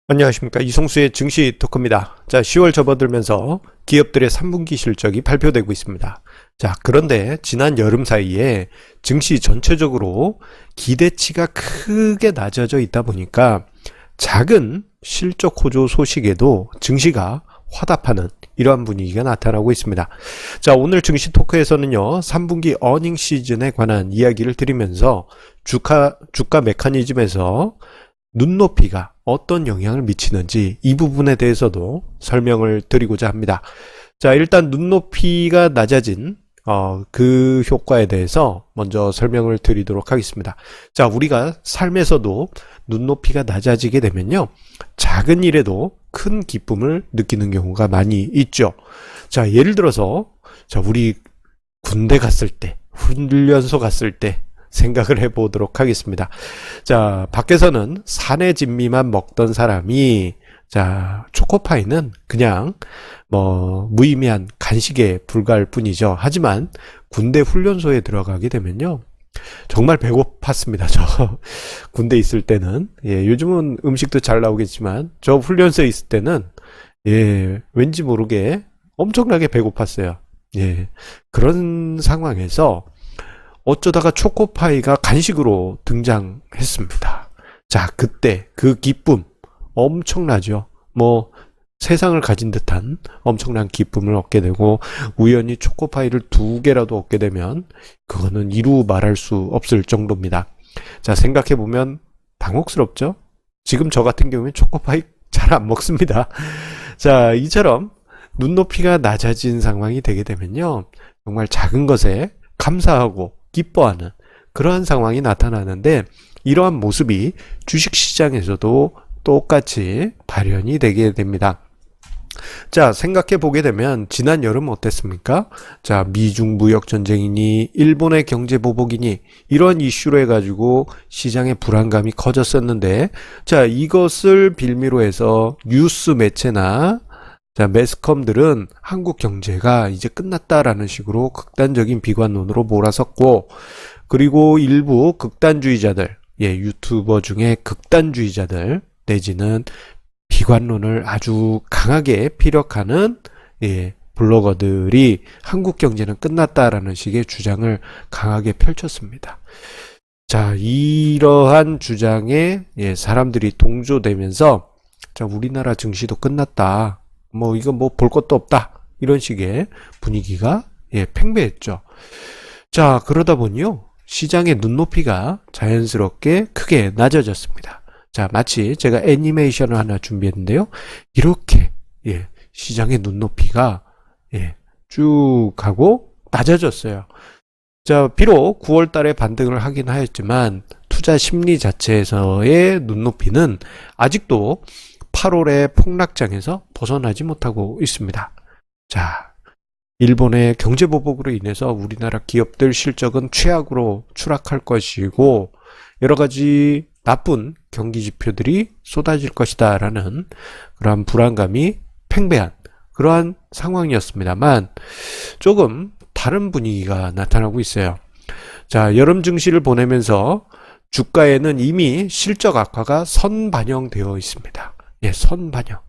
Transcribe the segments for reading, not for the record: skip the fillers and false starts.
안녕하십니까, 이성수의 증시 토크입니다. 자, 10월 접어들면서 기업들의 3분기 실적이 발표되고 있습니다. 자, 그런데 지난 여름 사이에 증시 전체적으로 기대치가 크게 낮아져 있다 보니까 작은 실적 호조 소식에도 증시가 화답하는 이러한 분위기가 나타나고 있습니다. 자, 오늘 증시 토크에서는요, 3분기 어닝 시즌에 관한 이야기를 드리면서 주가 메커니즘에서 눈높이가 어떤 영향을 미치는지 이 부분에 대해서도 설명을 드리고자 합니다. 자, 일단 눈높이가 낮아진 그 효과에 대해서 먼저 설명을 드리도록 하겠습니다. 자, 우리가 삶에서도 눈높이가 낮아지게 되면요, 작은 일에도 큰 기쁨을 느끼는 경우가 많이 있죠. 자, 예를 들어서 우리 군대 갔을 때, 훈련소 갔을 때 생각을 해보도록 하겠습니다. 자, 밖에서는 사내 진미만 먹던 사람이, 자, 초코파이는 그냥 무의미한 간식에 불과할 뿐이죠. 하지만 군대 훈련소에 들어가게 되면요, 정말 배고팠습니다. 저 군대 있을 때는, 요즘은 음식도 잘 나오겠지만 저 훈련소에 있을 때는, 왠지 모르게 엄청나게 배고팠어요. 그런 상황에서 어쩌다가 초코파이가 간식으로 등장했습니다. 자, 그때 그 기쁨 엄청나죠. 세상을 가진 듯한 엄청난 기쁨을 얻게 되고, 우연히 초코파이를 2개라도 얻게 되면 그거는 이루 말할 수 없을 정도입니다. 자, 생각해보면 당혹스럽죠? 지금 저 같은 경우는 초코파이 잘 안 먹습니다. 자, 이처럼 눈높이가 낮아진 상황이 되게 되면요, 정말 작은 것에 감사하고 기뻐하는 그러한 상황이 나타나는데, 이러한 모습이 주식시장에서도 똑같이 발현이 되게 됩니다. 자, 생각해 보게 되면 지난 여름 어땠습니까? 자, 미중 무역 전쟁이니 일본의 경제 보복이니 이런 이슈로 해가지고 시장의 불안감이 커졌었는데, 자, 이것을 빌미로 해서 뉴스 매체나 매스컴들은 한국 경제가 이제 끝났다라는 식으로 극단적인 비관론으로 몰아섰고, 그리고 일부 극단주의자들, 유튜버 중에 극단주의자들 내지는 비관론을 아주 강하게 피력하는 블로거들이 한국 경제는 끝났다라는 식의 주장을 강하게 펼쳤습니다. 자, 이러한 주장에 사람들이 동조되면서, 자, 우리나라 증시도 끝났다, 이거 볼 것도 없다, 이런 식의 분위기가 팽배했죠. 자, 그러다 보니요, 시장의 눈높이가 자연스럽게 크게 낮아졌습니다. 자, 마치 제가 애니메이션을 하나 준비했는데요, 이렇게 시장의 눈높이가 쭉 하고 낮아졌어요. 자, 비록 9월 달에 반등을 하긴 하였지만 투자 심리 자체에서의 눈높이는 아직도 8월의 폭락장에서 벗어나지 못하고 있습니다. 자, 일본의 경제보복으로 인해서 우리나라 기업들 실적은 최악으로 추락할 것이고, 여러 가지 나쁜 경기 지표들이 쏟아질 것이다 라는 그러한 불안감이 팽배한 그러한 상황이었습니다만, 조금 다른 분위기가 나타나고 있어요. 자, 여름 증시를 보내면서 주가에는 이미 실적 악화가 선반영되어 있습니다. 선반영.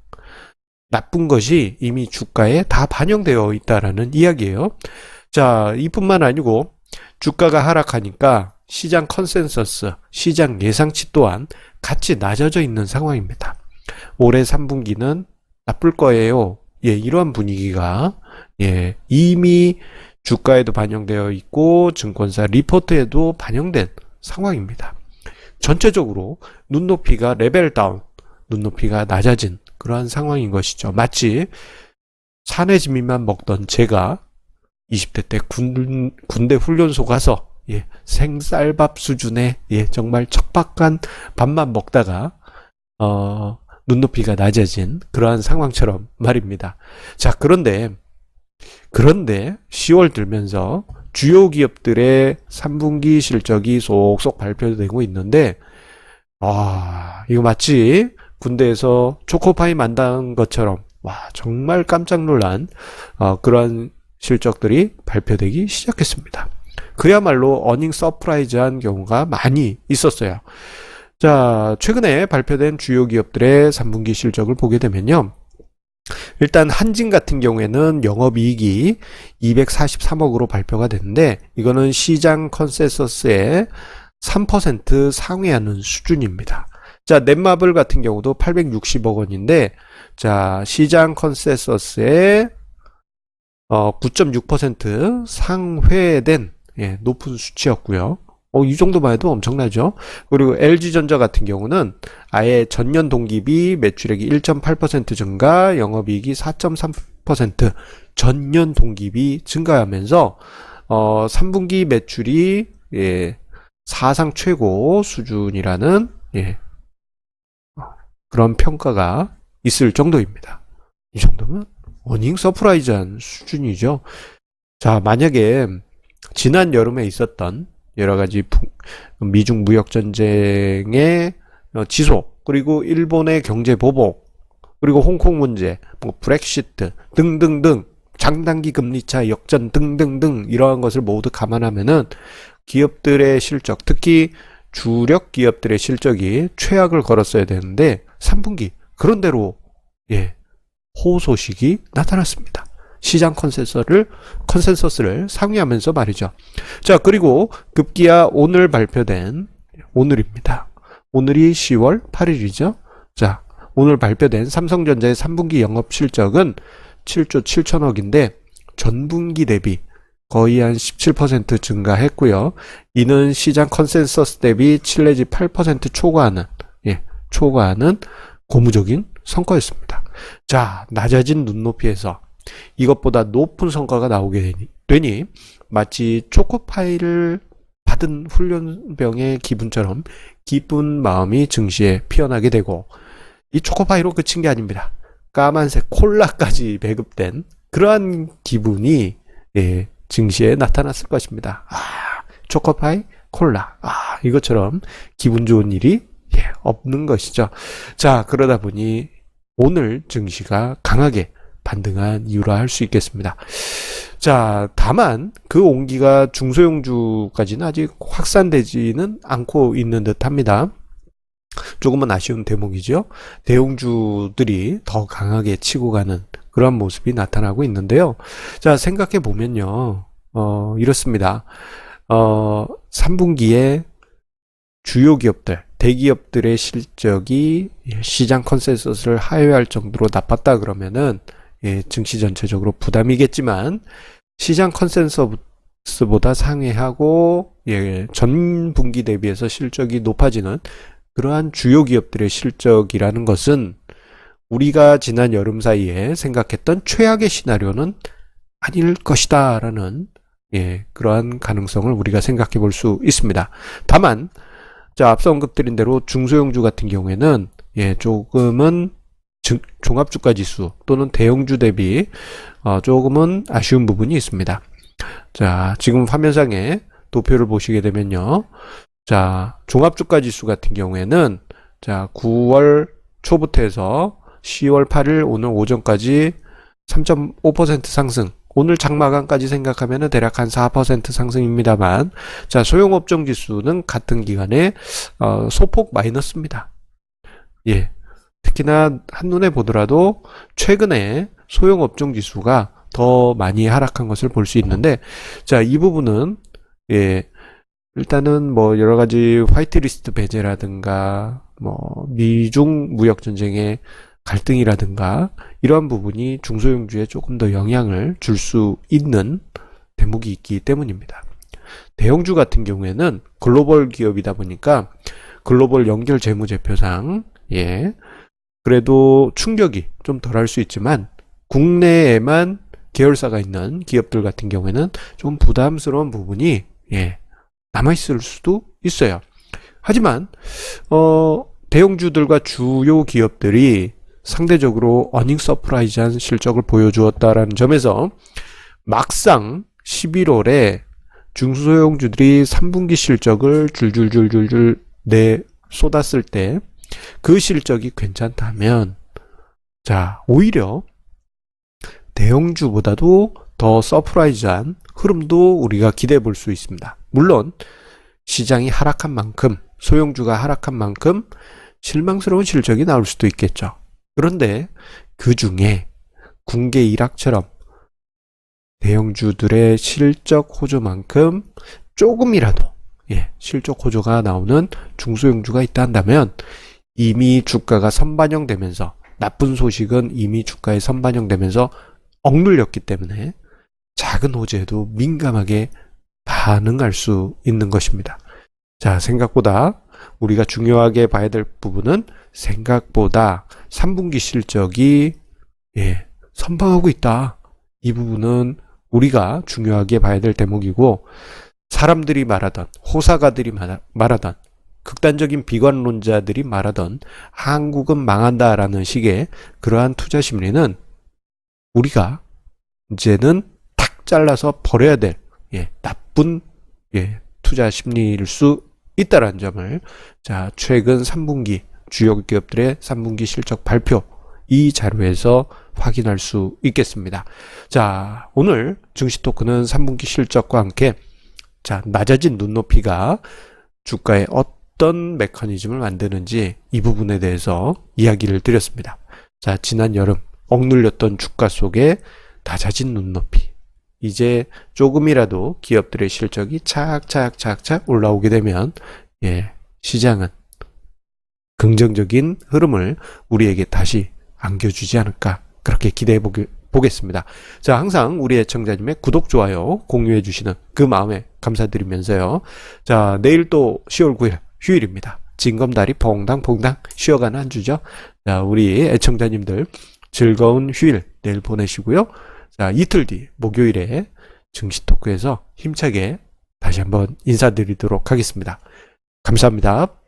나쁜 것이 이미 주가에 다 반영되어 있다라는 이야기예요. 자, 이뿐만 아니고 주가가 하락하니까 시장 컨센서스, 시장 예상치 또한 같이 낮아져 있는 상황입니다. 올해 3분기는 나쁠 거예요. 이러한 분위기가 이미 주가에도 반영되어 있고 증권사 리포트에도 반영된 상황입니다. 전체적으로 눈높이가 레벨 다운, 눈높이가 낮아진 그러한 상황인 것이죠. 마치 사내 진미만 먹던 제가 20대 때 군대 훈련소 가서 생쌀밥 수준의 정말 척박한 밥만 먹다가 눈높이가 낮아진 그러한 상황처럼 말입니다. 자, 그런데 10월 들면서 주요 기업들의 3분기 실적이 속속 발표되고 있는데, 이거 마치 군대에서 초코파이 만든 것처럼, 정말 깜짝 놀란 그러한 실적들이 발표되기 시작했습니다. 그야말로 어닝 서프라이즈한 경우가 많이 있었어요. 자, 최근에 발표된 주요 기업들의 3분기 실적을 보게 되면요. 일단 한진 같은 경우에는 영업이익이 243억으로 발표가 됐는데 이거는 시장 컨센서스의 3% 상회하는 수준입니다. 자, 넷마블 같은 경우도 860억 원인데 자, 시장 컨센서스의 9.6% 상회된 높은 수치였고요. 이 정도만 해도 엄청나죠. 그리고 LG전자 같은 경우는 아예 전년 동기비 매출액이 1.8% 증가, 영업이익이 4.3% 전년 동기비 증가하면서 3분기 매출이 사상 최고 수준이라는 그런 평가가 있을 정도입니다. 이 정도면 어닝 서프라이즈한 수준이죠. 자, 만약에 지난 여름에 있었던 여러 가지 미중 무역 전쟁의 지속, 그리고 일본의 경제 보복, 그리고 홍콩 문제, 뭐 브렉시트 등등등, 장단기 금리차 역전 등등등 이러한 것을 모두 감안하면은 기업들의 실적, 특히 주력 기업들의 실적이 최악을 걸었어야 되는데 3분기 그런대로 호소식이 나타났습니다. 시장 컨센서스를 상회하면서 말이죠. 자, 그리고 급기야 오늘 발표된, 오늘입니다. 오늘이 10월 8일이죠. 자, 오늘 발표된 삼성전자의 3분기 영업 실적은 7조 7천억인데 전분기 대비 거의 한 17% 증가했고요. 이는 시장 컨센서스 대비 7 내지 8% 초과하는 고무적인 성과였습니다. 자, 낮아진 눈높이에서 이것보다 높은 성과가 나오게 되니 마치 초코파이를 받은 훈련병의 기분처럼 기쁜 마음이 증시에 피어나게 되고, 이 초코파이로 그친 게 아닙니다. 까만색 콜라까지 배급된 그러한 기분이 증시에 나타났을 것입니다. 초코파이, 콜라, 이것처럼 기분 좋은 일이 없는 것이죠. 자, 그러다 보니 오늘 증시가 강하게 반등한 이유라 할 수 있겠습니다. 자, 다만 그 온기가 중소형주까지는 아직 확산되지는 않고 있는 듯 합니다. 조금은 아쉬운 대목이죠. 대형주들이 더 강하게 치고 가는 그런 모습이 나타나고 있는데요. 자, 생각해 보면요. 이렇습니다. 3분기에 주요 기업들, 대기업들의 실적이 시장 컨센서스를 하회할 정도로 나빴다 그러면은 증시 전체적으로 부담이겠지만 시장 컨센서스보다 상회하고 전 분기 대비해서 실적이 높아지는 그러한 주요 기업들의 실적이라는 것은 우리가 지난 여름 사이에 생각했던 최악의 시나리오는 아닐 것이다 라는 그러한 가능성을 우리가 생각해 볼 수 있습니다. 다만 자, 앞서 언급드린 대로 중소형주 같은 경우에는 조금은 종합주가 지수 또는 대형주 대비 조금은 아쉬운 부분이 있습니다. 자, 지금 화면상에 도표를 보시게 되면요. 자, 종합주가 지수 같은 경우에는 자, 9월 초부터 해서 10월 8일 오늘 오전까지 3.5% 상승. 오늘 장마감까지 생각하면 대략 한 4% 상승입니다만, 자, 소형업종 지수는 같은 기간에 소폭 마이너스입니다. 특히나 한눈에 보더라도 최근에 소형업종 지수가 더 많이 하락한 것을 볼 수 있는데, 자, 이 부분은 일단은 뭐 여러 가지 화이트리스트 배제라든가 뭐 미중 무역 전쟁의 갈등이라든가 이러한 부분이 중소형주에 조금 더 영향을 줄 수 있는 대목이 있기 때문입니다. 대형주 같은 경우에는 글로벌 기업이다 보니까 글로벌 연결 재무제표상 그래도 충격이 좀 덜할 수 있지만 국내에만 계열사가 있는 기업들 같은 경우에는 좀 부담스러운 부분이 남아있을 수도 있어요. 하지만 대형주들과 주요 기업들이 상대적으로 어닝 서프라이즈한 실적을 보여주었다라는 점에서 막상 11월에 중소형주들이 3분기 실적을 줄줄줄줄줄 쏟았을 때 그 실적이 괜찮다면 자, 오히려 대형주보다도 더 서프라이즈한 흐름도 우리가 기대해 볼 수 있습니다. 물론 시장이 하락한 만큼 소형주가 하락한 만큼 실망스러운 실적이 나올 수도 있겠죠. 그런데 그 중에 군계 일학처럼 대형주들의 실적 호조만큼 조금이라도 실적 호조가 나오는 중소형주가 있다 한다면 이미 주가가 선반영되면서 나쁜 소식은 이미 주가에 선반영되면서 억눌렸기 때문에 작은 호재에도 민감하게 반응할 수 있는 것입니다. 자, 생각보다 우리가 중요하게 봐야 될 부분은 생각보다 3분기 실적이 선방하고 있다. 이 부분은 우리가 중요하게 봐야 될 대목이고, 사람들이 말하던, 호사가들이 말하던, 극단적인 비관론자들이 말하던 한국은 망한다라는 식의 그러한 투자 심리는 우리가 이제는 탁 잘라서 버려야 될 나쁜 투자 심리일 수 있다라는 점을 자, 최근 3분기 주요 기업들의 3분기 실적 발표 이 자료에서 확인할 수 있겠습니다. 자, 오늘 증시 토크는 3분기 실적과 함께 자, 낮아진 눈높이가 주가에 어떤 메커니즘을 만드는지 이 부분에 대해서 이야기를 드렸습니다. 자, 지난 여름 억눌렸던 주가 속에 낮아진 눈높이. 이제 조금이라도 기업들의 실적이 착착 올라오게 되면 시장은 긍정적인 흐름을 우리에게 다시 안겨주지 않을까 그렇게 기대해 보겠습니다. 자, 항상 우리 애청자님의 구독, 좋아요 공유해 주시는 그 마음에 감사드리면서요. 자, 내일 또 10월 9일 휴일입니다. 징검다리 퐁당퐁당 쉬어가는 한 주죠. 자, 우리 애청자님들 즐거운 휴일 내일 보내시고요. 자, 이틀 뒤 목요일에 증시 토크에서 힘차게 다시 한번 인사드리도록 하겠습니다. 감사합니다.